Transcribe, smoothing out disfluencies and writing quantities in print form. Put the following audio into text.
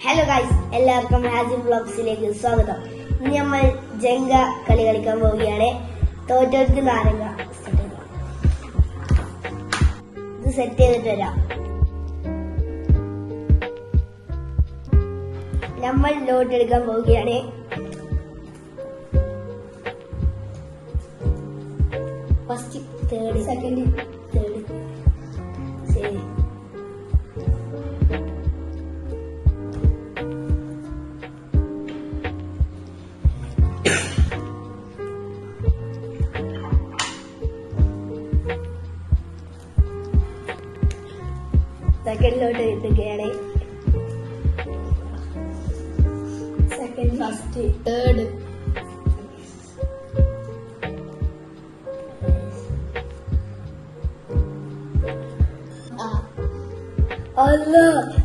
Hello guys, എല്ലാവർക്കും ഹാജി വ്ലോഗ്സിലേക്ക് സ്വാഗതം. ഇനി നമ്മൾ ജംഗ കളി കളിക്കാൻ പോവുകയാണ്. തോറ്റവർക്ക് നാരങ്ങ. ഇത് സെറ്റ് ചെയ്തിട്ട് വരാം. നമ്മൾ ലോട്ട് എടുക്കാൻ പോവുകയാണ്. ഫസ്റ്റ് തേർഡ് സെക്കൻഡ് തേർഡ് ശരി. സെക്കൻഡിലോട്ട് എത്തുകയാണ്. Second first third Allah